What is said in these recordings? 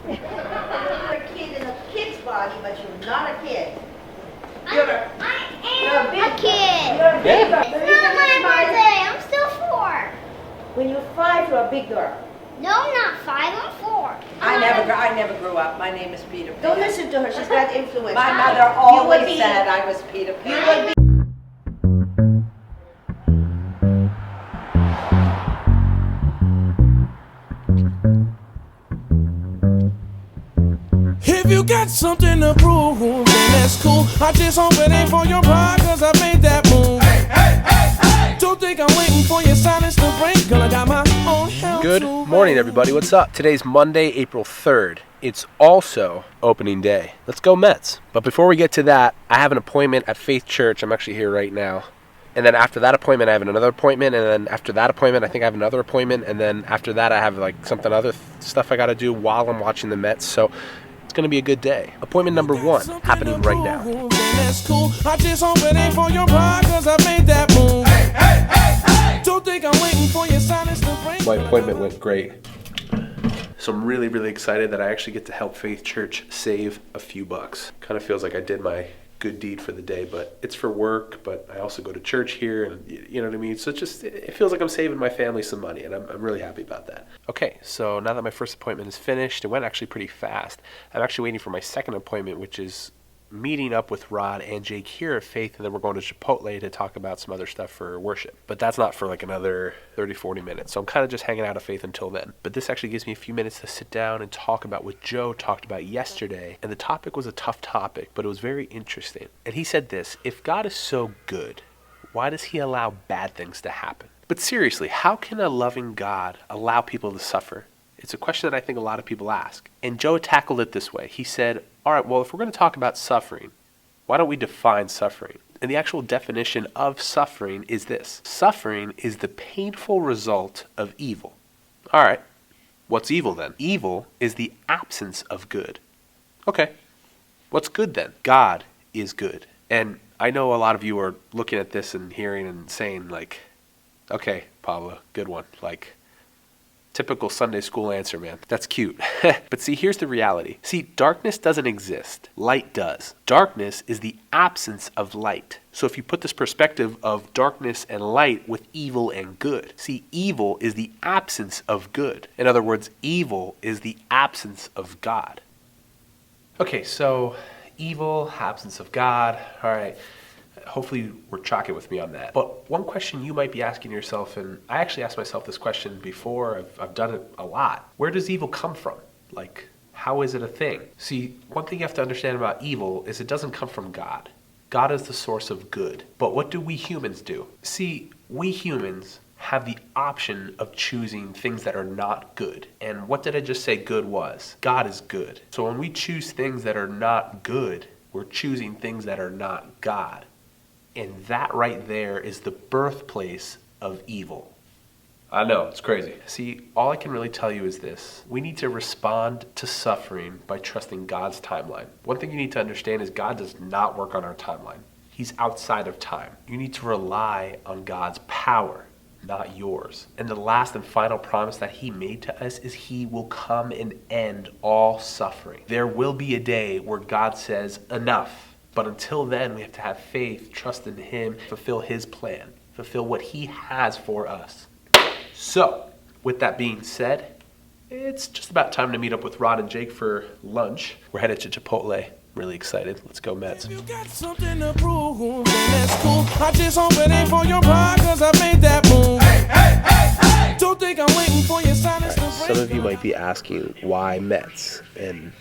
You're a kid in a kid's body, but you're not a kid. I am a kid. You're a big girl. It's not my birthday. I'm still 4. When you're 5, you're a big girl. No, I'm not 5. I'm 4. I never grew up. My name is Peter Pan. Don't listen to her. She's got influence. My mother always said I was Peter Pan. You would be. If you got something to prove, then that's cool. I just hope it ain't for your pride, cause I made that move. Hey. Don't think I'm waiting for your silence to break, girl, I got my own hell. Good morning, everybody. What's up? Today's Monday, April 3rd. It's also opening day. Let's go Mets. But before we get to that, I have an appointment at Faith Church. I'm actually here right now. And then after that appointment, I have another appointment. And then after that appointment, I think I have another appointment. And then after that, I have like something other stuff I got to do while I'm watching the Mets. So it's going to be a good day. Appointment number 1 happening right now. That's cool. I just hope it ain't for your pride, cause I made that move. Hey. Don't think I'm waiting for your silence to break. My appointment went great. So I'm really, really excited that I actually get to help Faith Church save a few bucks. Kind of feels like I did my good deed for the day, but it's for work, but I also go to church here, and you know what I mean? So it feels like I'm saving my family some money, and I'm really happy about that. Okay, so now that my first appointment is finished, it went actually pretty fast. I'm actually waiting for my second appointment, which is meeting up with Rod and Jake here at Faith, and then we're going to Chipotle to talk about some other stuff for worship. But that's not for like another 30, 40 minutes. So I'm kind of just hanging out at Faith until then. But this actually gives me a few minutes to sit down and talk about what Joe talked about yesterday. And the topic was a tough topic, but it was very interesting. And he said this: if God is so good, why does he allow bad things to happen? But seriously, how can a loving God allow people to suffer? It's a question that I think a lot of people ask. And Joe tackled it this way. He said, all right, well, if we're going to talk about suffering, why don't we define suffering? And the actual definition of suffering is this: suffering is the painful result of evil. All right, what's evil then? Evil is the absence of good. Okay, what's good then? God is good. And I know a lot of you are looking at this and hearing and saying like, okay, Pablo, good one. Like, typical Sunday school answer, man. That's cute. But see, here's the reality. See, darkness doesn't exist. Light does. Darkness is the absence of light. So if you put this perspective of darkness and light with evil and good, see, evil is the absence of good. In other words, evil is the absence of God. Okay, so evil, absence of God. All right. Hopefully we're tracking with me on that. But one question you might be asking yourself, and I actually asked myself this question before, I've done it a lot. Where does evil come from? Like, how is it a thing? See, one thing you have to understand about evil is it doesn't come from God. God is the source of good. But what do we humans do? See, we humans have the option of choosing things that are not good. And what did I just say good was? God is good. So when we choose things that are not good, we're choosing things that are not God. And that right there is the birthplace of evil. I know, it's crazy. See, all I can really tell you is this: we need to respond to suffering by trusting God's timeline. One thing you need to understand is God does not work on our timeline. He's outside of time. You need to rely on God's power, not yours. And the last and final promise that he made to us is he will come and end all suffering. There will be a day where God says, enough. But until then, we have to have faith, trust in him, fulfill his plan, fulfill what he has for us. So, with that being said, it's just about time to meet up with Rod and Jake for lunch. We're headed to Chipotle. Really excited. Let's go Mets. If you got something to prove, then that's cool. I just hope it ain't for your pride, cause I made that move. Hey. Don't think I'm waiting for your silence to break. Some of you might be asking why Mets, and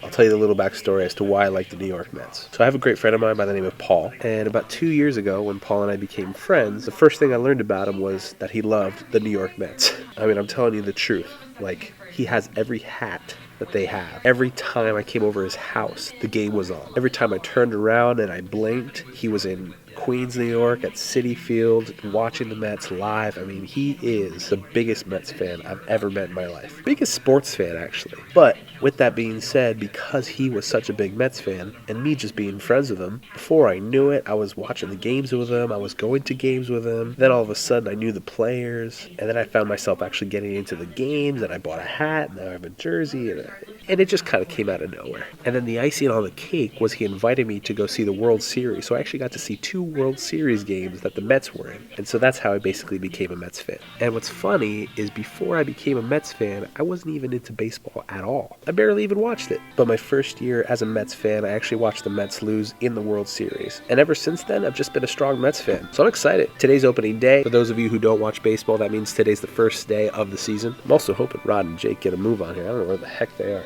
I'll tell you the little backstory as to why I like the New York Mets. So I have a great friend of mine by the name of Paul. And about 2 years ago, when Paul and I became friends, the first thing I learned about him was that he loved the New York Mets. I mean, I'm telling you the truth. Like, he has every hat that they have. Every time I came over his house, the game was on. Every time I turned around and I blinked, he was in Queens, New York at Citi Field watching the Mets live. I mean, he is the biggest Mets fan I've ever met in my life. Biggest sports fan, actually. But with that being said, because he was such a big Mets fan, and me just being friends with him, before I knew it, I was watching the games with him, I was going to games with him. Then all of a sudden I knew the players, and then I found myself actually getting into the games, and I bought a hat, and now I have a jersey, and And it just kind of came out of nowhere. And then the icing on the cake was he invited me to go see the World Series. So I actually got to see 2 World Series games that the Mets were in. And so that's how I basically became a Mets fan. And what's funny is before I became a Mets fan, I wasn't even into baseball at all. I barely even watched it. But my first year as a Mets fan, I actually watched the Mets lose in the World Series. And ever since then, I've just been a strong Mets fan. So I'm excited. Today's opening day. For those of you who don't watch baseball, that means today's the first day of the season. I'm also hoping Rod and Jake get a move on here. I don't know where the heck they are.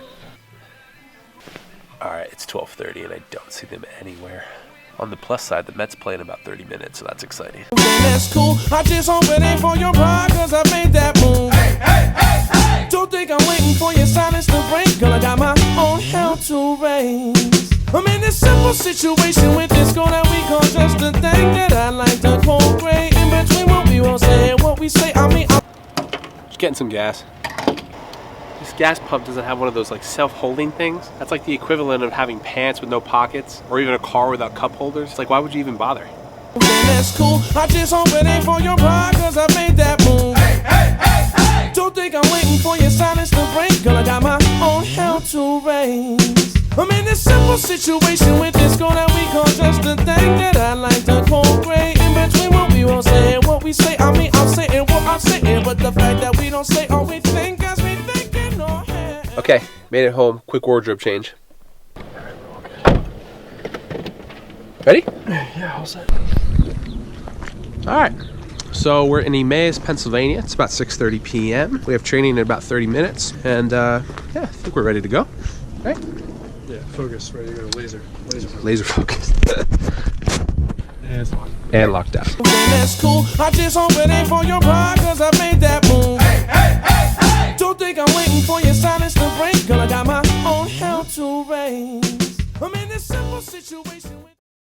Alright, it's 12:30 and I don't see them anywhere. On the plus side, the Mets play in about 30 minutes, so that's exciting. That's cool. I just hope it ain't for your pride, cause I made that move. Don't think I'm waiting for your silence to break, girl, I got my own hell to raise. I'm in this simple situation with this girl that we call just a thing that I like to quote great. In between what we won't say and what we say, I mean, Just getting some gas. This gas pump doesn't have one of those like self-holding things. That's like the equivalent of having pants with no pockets, or even a car without cup holders. It's like, why would you even bother? that's cool. I just hope it ain't for your pride, cause I made that move. Don't think I'm waiting for your silence to break, girl, I got my own hell to raise. I'm in this simple situation with this girl that we call just a thing that I like to quote great. In between what we won't say and what we say, I mean, I'm saying what I'm saying, but the fact that we don't say all we think has me thinking, no head. Okay, made it home. Quick wardrobe change. Ready? Yeah, all set. All right. So we're in Emmaus, Pennsylvania. It's about 6:30 p.m. We have training in about 30 minutes, and yeah, I think we're ready to go. Right? Yeah, focus, ready to go. Laser. Laser focused. And it's locked. And locked out. That's cool. I just hope it ain't for your pride, cause I made that move. Don't think I'm waiting for your silence to break, girl, I got my own hell to raise. I'm in this simple situation with